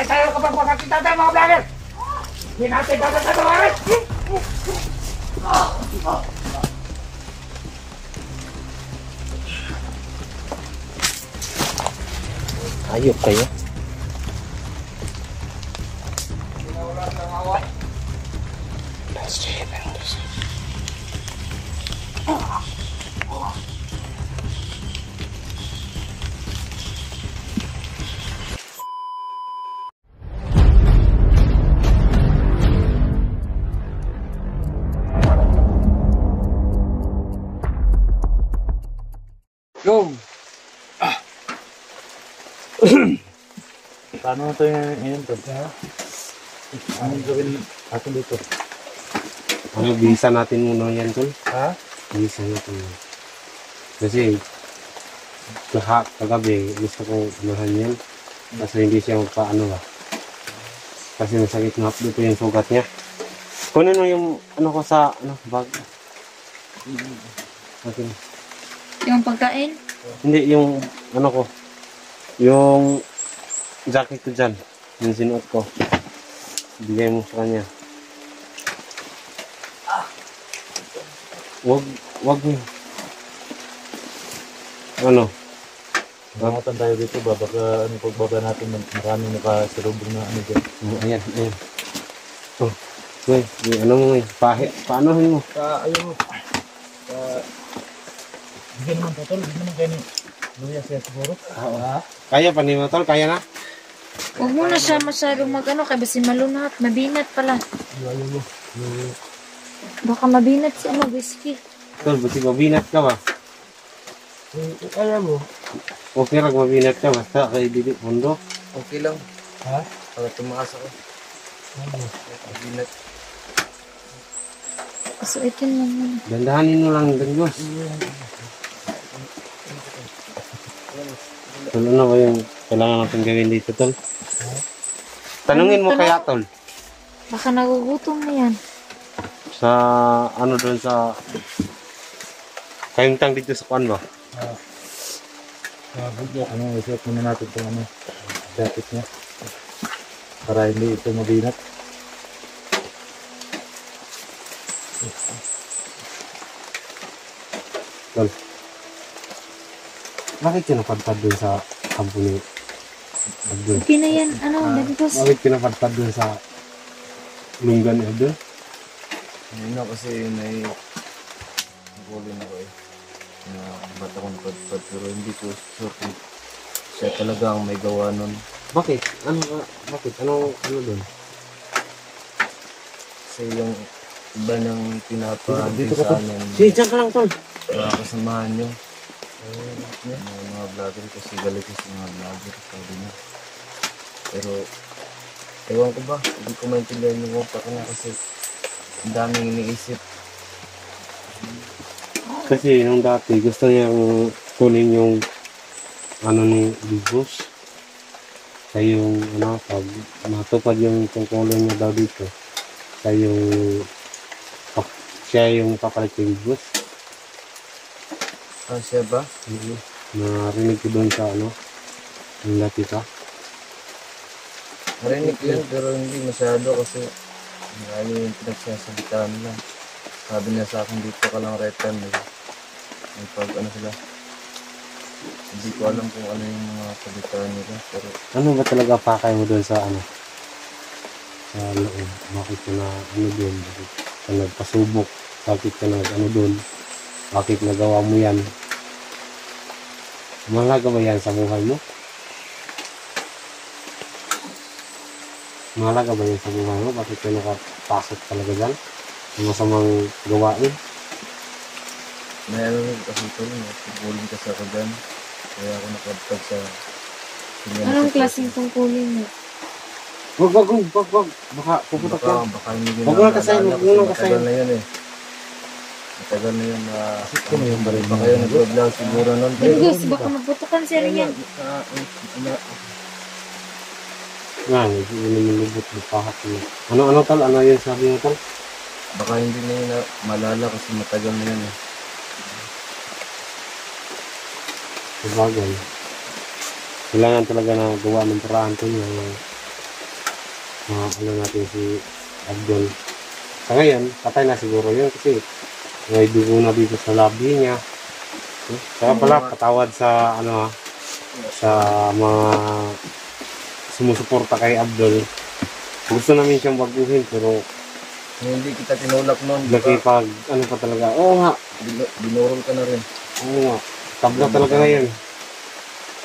tayo kapag makakita tayo mga vlogger. Hindi natin tatatawarin. Ayok kayo. Let's see it. Go! Paano ito yung ito? Anong gawin atin dito? Ano, bisa natin muna yan, tol. Ha? Bisa natin. Kasi, kagabi, gusto kong anuhan yan. Kasi hindi siya magpaano ba. Kasi masakit nga dito yung sugat niya. Kunin mo yung, ano ko sa, bag. Okay. Yung pagkain? Hindi, yung, ano ko. Yung jacket ko dyan. Yung sinuot ko. Bigay mo sa kanya. Wag mo. Ano? Bangutan tayo dito ba? Baka ano, pagbaba natin, marami nakasalubong na ano dyan. Ayan. Oh, wait, ano mo ngayon? Paanohin mo? Ayun mo. Bigyan naman totol, bigyan naman kayo ni Luya siya siguro. Kaya pa ni Matol? Kaya na? Huwag mo na siya masyadong mag-ano, kaya basi malunat, mabinat pala. Ayun mo. Baka mabinat si whiskey. Tol, buti mabinat ka ba? Kaya mo. Okay lang mabinat ka, basta kay Didi Mundo. Okay lang. Ha? Para tumakas ako. Mabinat. Kasuitin mo muna. Dandahanin mo lang, Dangos. Tol, ano ba yung kailangan natin gawin dito, Tol? Tanungin mo kaya, Tol. Baka nagugutom na yan. Sa, ano doon sa... Kayong dito sa kuan ba? Ano, isuot muna natin itong ano, jacket niya. Para hindi ito mabinat. Tol. Bakit kinapadpad doon sa kampo ni Abdul? Okay na yan, nagigos. Bakit kinapadpad doon sa lunggan ni Abdul? Hindi na kasi may nagulin ako na bata kong padpad pero hindi ko sure kung siya talaga ang may gawa nun. Bakit? Bakit? Ano doon? Kasi yung iba nang pinapahantin sa amin Diyan ka lang, Tol. mga kasamahan nyo. Mga vlogger kasi galit sa mga vlogger sabi niya. Pero ewan ko ba, hindi ko maintindihan yung utak niya kasi ang daming iniisip. Kasi nung dati gusto niyang kunin yung ano ni Big Boss. Kaya yung pag matupad yung tungkulin niya daw dito. Kaya siya yung papalit kay Big Boss. Siya ba? Narinig ko doon sa yung dati ka. Narinig ko yun pero hindi masyado kasi ano yung pinagsasabitaan nila. Sabi niya sa akin dito ka lang retan. May pag sila. Hindi ko alam kung ano yung mga sabitaan nila. Pero Ano ba talaga pakay mo doon sa sa loob? Bakit ka na doon? Bakit ka nagpasubok? Bakit ka doon? Bakit nagawa mo yan? Mahalaga ba yan sa buhay mo? Mahalaga ba yan sa buhay mo? Bakit ka nakapasok talaga dyan? Yung masamang gawain? mayroon kasi ito rin. Pagbuling kasi ako dyan. Kaya ako nakapag sa... Anong klaseng tungkulin mo? Wag. Baka puputok ka. Baka hindi nyo Huwag mo na kasayin, huwag mo na kasayin. Matagal na yun Matagal na yun na... Baka kayo nag-vlog siguro nun. Bigos, baka maputukan siya rin yan. Yan, nilulubot ng pahat mo. Ano tal? Ano yun sabi mo tal? Baka hindi na yun malala kasi matagal na yun Sabagay. Kailangan talaga na gawa ng paraan ko yun. ano natin si Abdul. Sa ngayon, patay na siguro yun kasi may dugo na dito sa labi niya. Saka pala, patawad sa sa mga sumusuporta kay Abdul. Gusto namin siyang baguhin pero Hindi kita tinulak noon. nakipag pa talaga. Oo nga, Binurol ka na rin. oo nga. Tabla talaga ngayon.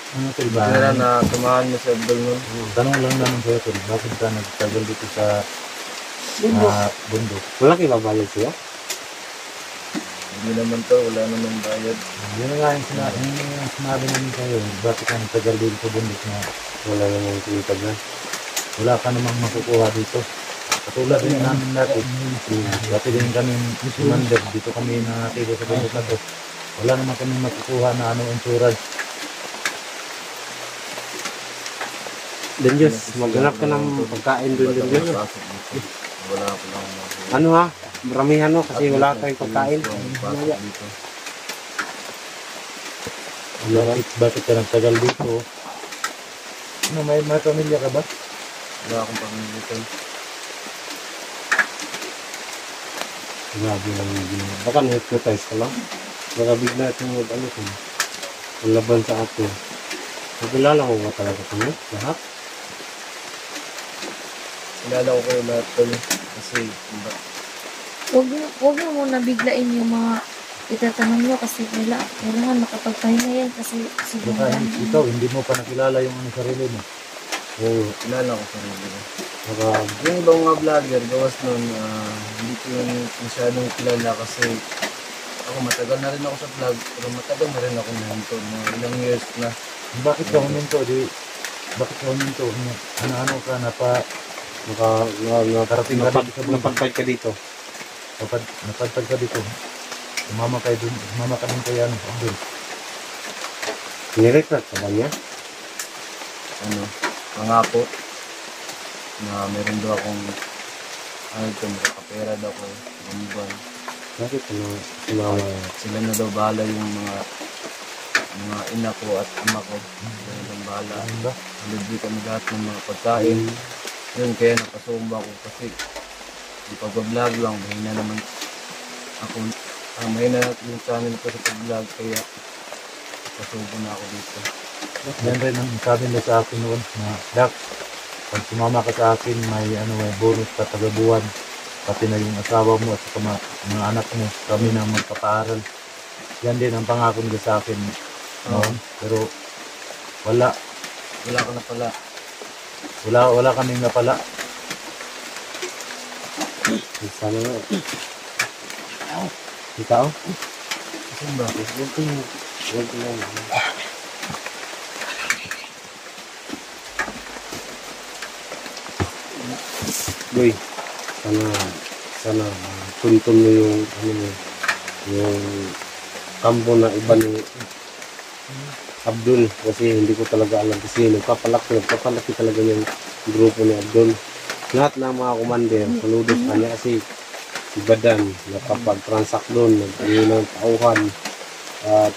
Ano tol Buti na lang na tumahan mo si Abdul noon. Tanong lang naman sa'yo tol, bakit ka nagtagal dito sa bundok? Malaki ba bayad siya? Hindi naman to, wala naman bayad. Yun na nga yung sinabi namin sa'yo, bakit ka nagtagal dito sa bundok na Wala namang tinitag na. wala ka namang makukuha dito. Katulad din namin dati. Dati din kami commander, dito kami natilo sa bundok na to. Wala naman kami makukuha na insurance. Then Diyos, maghanap ka ng pagkain doon din Diyos. Wala ko lang mga Ano ha? Maramihan kasi wala tayong pagkain. pasok dito. Bakit ka nagtagal dito? Ano, may pamilya ka ba? Wala akong pamilya dito. Grabe lang yung ginawa. Baka na-hypnotize ka lang. Baka bigla itong ang laban sa atin. Nakilala mo ba talaga kami? Lahat? Kilala ko kayo lahat tol. Kasi Huwag mo muna biglain yung mga itatanong nyo kasi kailangan makapagpahinga yan kasi sobrang Baka dami. ikaw, hindi mo pa nakilala yung sarili mo. Oo. kilala ko sarili ko. Baka Yung ibang mga vlogger, gawas nun, hindi ko yung masyadong kilala kasi ako matagal na rin ako sa vlog, pero matagal na rin ako nito, mga ilang years na. Bakit ka huminto? Bakit ka huminto? Ano ka, Karating ka dito sa bundok. napag-fight ka dito. Napadpad ka dito. Sumama ka din kay Abdul. Niretract ka ba niya? Pangako na meron daw akong makakapera daw ko buwan. Bakit ano? Sumama. Sila na daw bahala yung mga ina ko at ama ko. Sila na daw bahala. Ano ba? Libre kami lahat ng mga pagkain. Yun, kaya napasumba ko kasi yung pag-vlog lang, mahina naman ako. Mahina yung channel ko sa pag-vlog, kaya napasumba na ako dito. Yan rin ang sabi nila sa akin noon na, Dak, pag sumama ka sa akin, may bonus ka tagabuwan. Pati na yung asawa mo at saka mga anak mo, kami na magpapaaral. Yan din ang pangako nila sa akin noon. Pero wala Wala ka na pala. wala kaming napala. Sana nga. Ikaw? Saan ba? Huwag ko lang. Boy, sana tuntun mo yung kampo na iba ni Abdul kasi hindi ko talaga alam kasi nagpapalaki talaga yung grupo ni Abdul. Lahat ng mga commander, saludo sa kanya kasi si Badan nakapag-transact doon, nagtayo ng tauhan at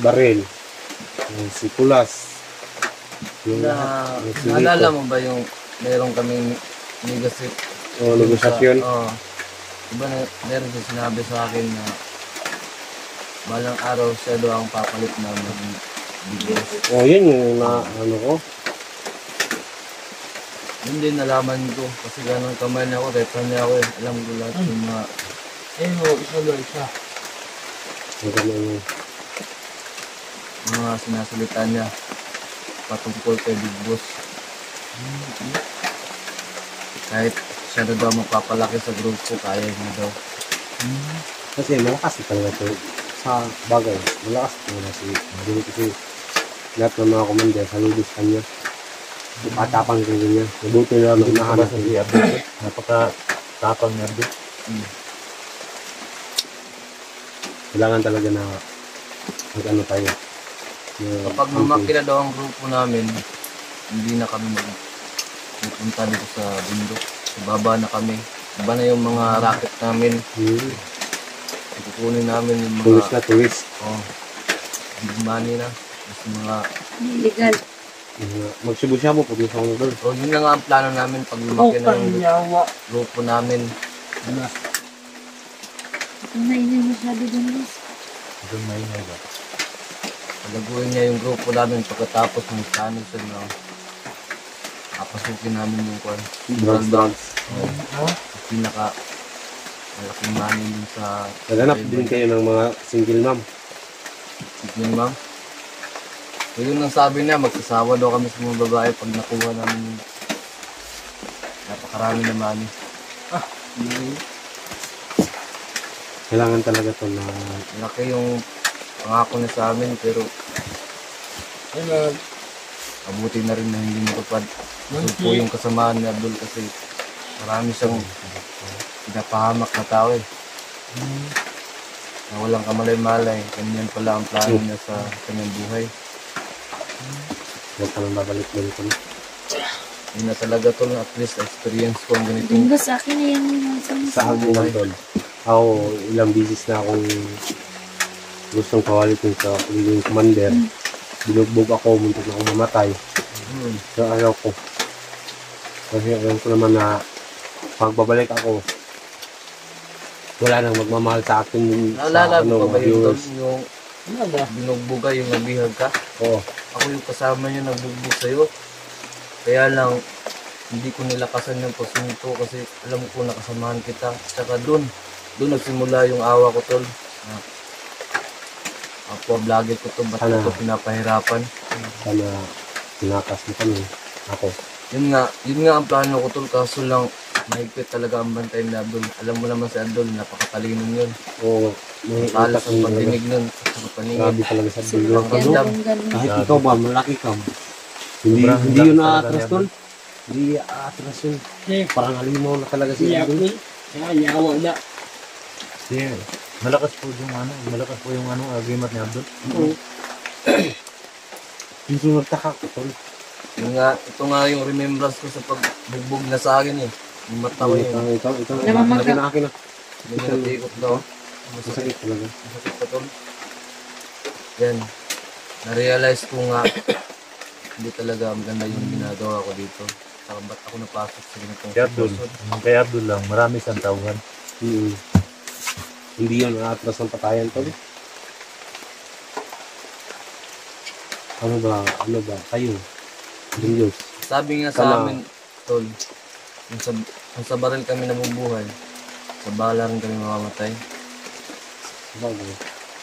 baril, si Kulas, yung si Naalala Rico. mo ba yung meron kaming negosyo? Negosasyon. Oo. Diba meron siya sinabi sa akin na balang araw siya daw ang papalit na mag-bigos. Yun yung ano ko. Yun din nalaman ko kasi ganun kamay niya ako, repan niya ako eh. Alam ko lahat yung mga isa. Yung mga sinasalita niya patungkol kay Big Boss. Kahit siya na daw magpapalaki sa grupo, kaya niya daw. Kasi malakas talaga ito sa bagay. Malakas talaga si Abdul kasi lahat ng mga commander saludo sa kanya. Patapang din niya. Mabuti na lang nahanap Si Abdul, napaka-tapang ni Abdul. Kailangan talaga na mag-ano tayo. Kapag mamakina daw ang grupo namin, hindi na kami pupunta dito sa bundok. Baba na kami. Iba na yung mga racket namin. Kukunin namin yung mga Tulis. big money na. Mas mga Illegal. Magsibo-siya mo pag gusto mo doon. So, yun na nga ang plano namin pag lumaki na yung grupo namin. Ang nainay masyado dun, boss. Doon maingay ba? Palaguin niya yung grupo namin pagkatapos ng plano sa na kapasukin namin yung kwan. Bronze. Pinaka malaking money dun sa Naganap din kayo ng mga single mom. Sige, ma'am. So, yun ang sabi niya, magsasawa daw kami sa mga babae pag nakuha namin yung napakarami na money. Kailangan talaga to na Malaki yung pangako niya sa amin, pero mabuti na rin na hindi matupad. So po yung kasamaan ni Abdul kasi marami siyang pinapahamak na tao eh. Na walang kamalay-malay, ganyan pala ang plano niya sa kanyang buhay. huwag ka nang babalik dito. Yun na talaga to, at least experience ko ang ganitong Yung boss, akin na yan yung Sa akin lang doon. Ako, ilang bisis na akong gustong kawalitin sa pagiging commander. Binugbog ako, muntik na akong mamatay. So ayaw ko. Kasi alam ko naman na pag babalik ako, wala nang magmamahal sa akin yung Naalala mo ba ba yung viewers. yung binugbuga, yung nabihag ka? Oo. Ako yung kasama niya nagbugbog sa'yo. Kaya lang, hindi ko nilakasan yung pagsunto kasi alam ko nakasamahan kita. Tsaka doon nagsimula yung awa ko, tol. Ako, vlogger ko to, ba't Sana. ko pinapahirapan? Sana tinakas mo kami. Ako. Yun nga ang plano ko, tol. Kaso lang, mahigpit talaga ang bantay ni Abdul. Alam mo naman si Abdul, napakatalino yun. Oo. May Talas utak ang talaga. pagdinig nun sa paningin. Grabe talaga sa dulo. Ang ganda. Kahit ikaw ba, malaki ka. Hindi, Sobrang hindi laki yun talaga aatras niya. tol. Hindi aatras yun. Parang halimaw na talaga si Abdul. Yeah. Malakas po yung agreement ni Abdul. Hindi nagtaka ko tol. Ito nga yung remembrance ko sa pagbugbog na sa akin eh. Yung matawa yun. Ito. Namamangga. Akin na. Hindi na natikot daw. Masakit. Masakit talaga. Masakit pa tol. Yan. Na-realize ko nga hindi talaga maganda yung ginagawa ko dito. Saka ba't ako napasok sa ganitong Kay Abdul. sitwasyon? Kay Abdul lang, marami siyang tauhan. Hindi yun aatras ng patayan tol. Ano ba? Kayo. Diyos. Sabi nga sa amin, tol, kung sa baril kami nabubuhay, sa bala rin kami mamamatay. Bago.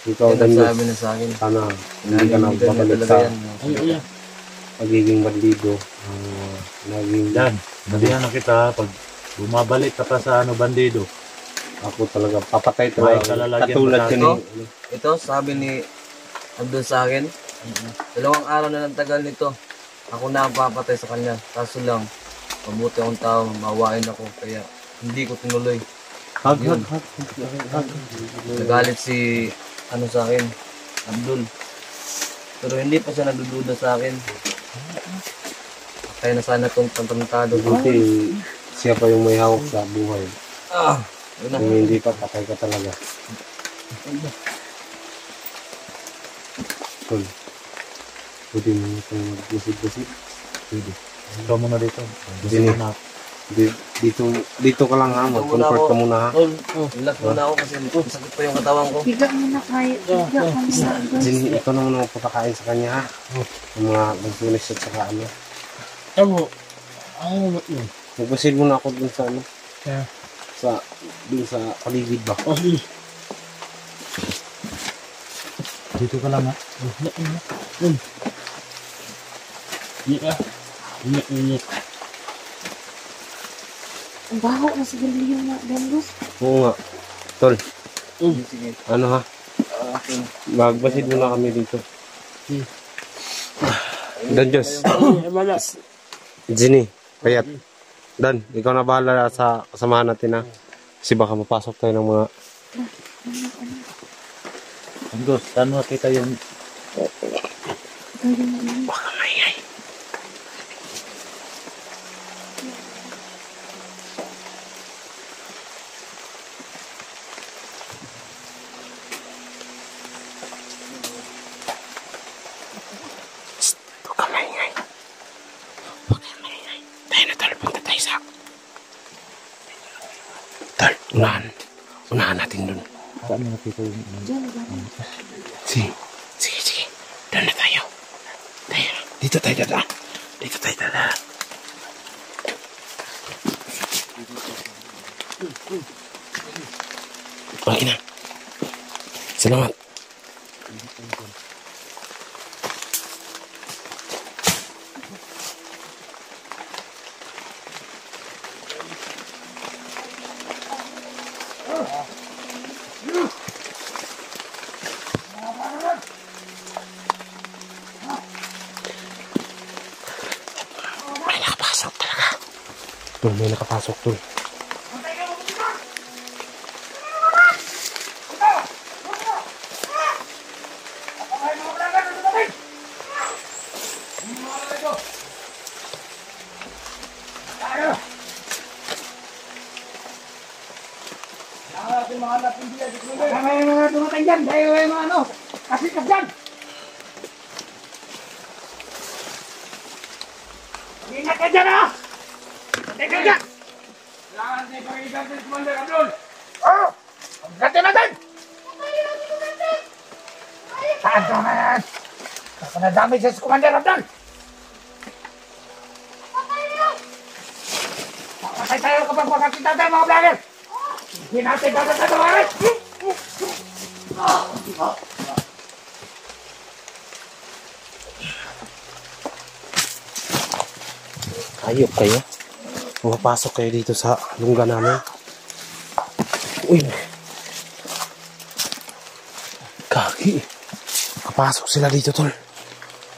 Ikaw Yan ang Diyos. sabi na sa akin. Sana hindi ka na Naliligan niya babalik talaga sa yan. pagiging bandido. Naging Dan, nabihan na kita pag bumabalik ka pa sa bandido. ako talaga papatay May talaga. kalalagyan Katulad pa ka sa- ni Ito, sabi ni Abdul sa akin, 2 araw na ng tagal nito. Ako na ang papatay sa kanya. Kaso lang, mabuti akong tao, mawain ako. Kaya hindi ko tinuloy. hug. Nagalit si sa akin, Abdul. Pero hindi pa siya nagdududa sa akin. Kaya na sana itong pantantado. Buti siya pa yung may hawak sa buhay. Yun na. Kung hindi pa, patay ka talaga. Tol. Buti mo itong mag-busip-busip. Pwede. Ikaw muna dito. Sino? Gusto na. Dito ka lang ha, mag-comfort ka muna ha. Tol, relax muna ako kasi masakit pa yung katawan ko. Biga mo na kayo. Biga ka muna. boss. Jin, ito naman ang papakain sa kanya ha. Yung mga nagsunis at saka ano. Magpasid muna ako dun sa ano. Dun sa paligid ba? Dito ka lang ha. Ang baho na sa galing yung mga gambos. Oo nga. Tol, Sige. ano ha? Magpasid muna kami dito. Dan Diyos. Jenny, Payat. Dan, ikaw na bahala sa kasamahan natin ha. Kasi baka mapasok tayo ng mga... Anggos, saan makita yung Galing mo. Baka maingay. Baka maingay. Unahan natin dun. Saan mo nakita yung Diyan, diyan. Sige. Doon na tayo. Dito tayo dadaan. Okay na. Salamat. May nakapasok talaga. May nakapasok tol. May mga dumatang dyan, dahil may mga ano, kasikas dyan. Ingat ka dyan ah! Ingat ka dyan! Kailangan natin pag-igan si Commander Abdul. Oo! Pag-igan natin! Saan ka naman? Saan ka nadami si Commander Abdul? Papatay tayo kapag makakita tayo mga vlogger! Hindi natin tatatawarin! Hayop kayo. Pumapasok kayo dito sa lungga namin. Uy! Kaki! Kapasok sila dito tol.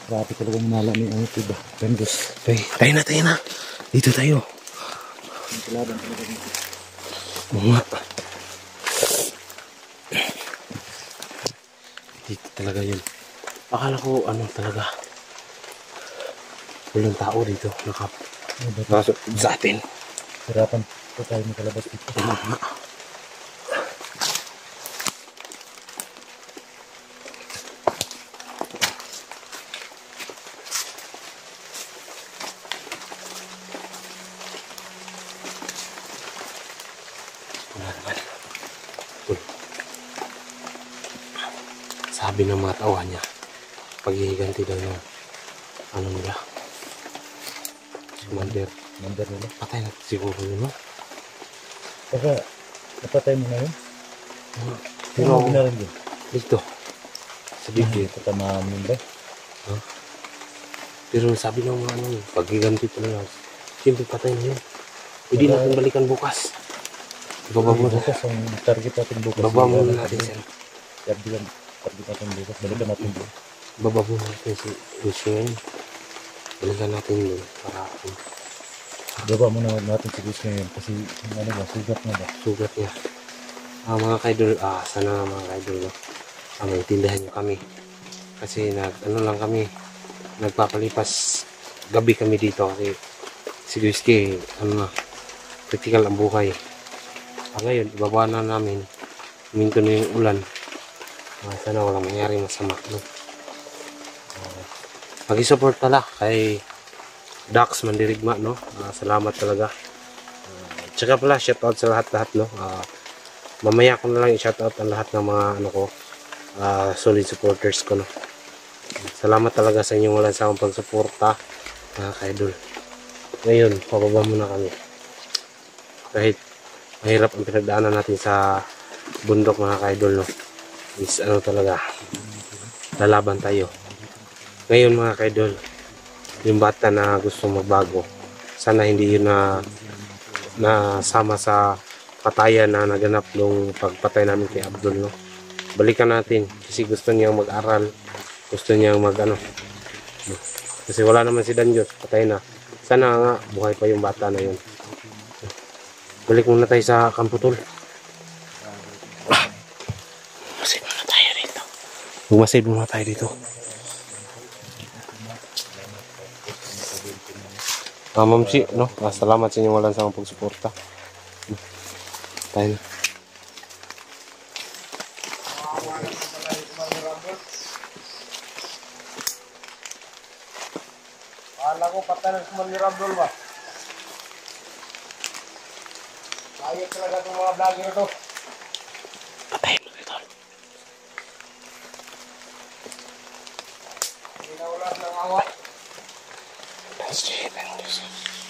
Grabe talaga minala ni ano, diba? Bengus. Tayo na. Dito tayo. Mga. Dito talaga yun. Akala ko ano talaga. Walang tao dito. Nakapasok sa atin. Hirapan po tayo makalabas dito. Wala naman. Uy. Sabi ng mga tawa niya, paghihiganti daw ng ano nila. Commander. Commander nila. Patay na siguro yun, no? Baka, napatay mo na yun? Pero, Ano na rin yun? dito. Sa bibig. Tatamaan yun ba? Pero sabi ng mga ano, paghiganti talaga. Siyempre patay na yun. Hindi natin balikan bukas. Ibaba mo na. Bukas ang target natin bukas. Baba mo natin siya. Target natin bukas. Balikan natin bukas. Baba mo natin si Lucio ngayon. Balikan natin yun para Baba muna natin si Gus ngayon kasi ano ba, sugat na ba? sugat niya. Mga kaidol, sana mga kaidol, no? Maintindihan nyo kami. Kasi ano lang kami, nagpapalipas gabi kami dito kasi si Guiski, ano na, critical ang buhay. Ngayon, ibaba na namin, huminto na yung ulan. Sana walang mangyari masama, no? Mag-i-support pala kay Dax Mandirigma, no? Salamat talaga. Tsaka pala, shoutout sa lahat-lahat, no? Mamaya ko na lang i-shoutout ang lahat ng mga ano ko, solid supporters ko, no? Salamat talaga sa inyong walang sawang pagsuporta, mga kaidol. Ngayon, pababa muna kami. Kahit mahirap ang pinagdaanan natin sa bundok, mga kaidol, no? Is ano talaga, lalaban tayo. Ngayon, mga kaidol, yung bata na gusto magbago, sana hindi yun na sama sa patayan na naganap nung pagpatay namin kay Abdul, no? Balikan natin kasi gusto niyang mag-aral, gusto niyang mag-ano, no? Kasi wala naman si Danjos, patay na. Sana nga buhay pa yung bata na yun. Balik muna tayo sa kampo, tol. Masid muna tayo dito. Masid muna tayo dito. Ma'am si, no? Salamat sa inyong walang sawang pagsuporta. Tayo na. Akala ko patay ng Commander Abdul ba? Ayos talaga itong mga vlogger ito. Patayin mo ito. Hindi na wala silang awa. That's it.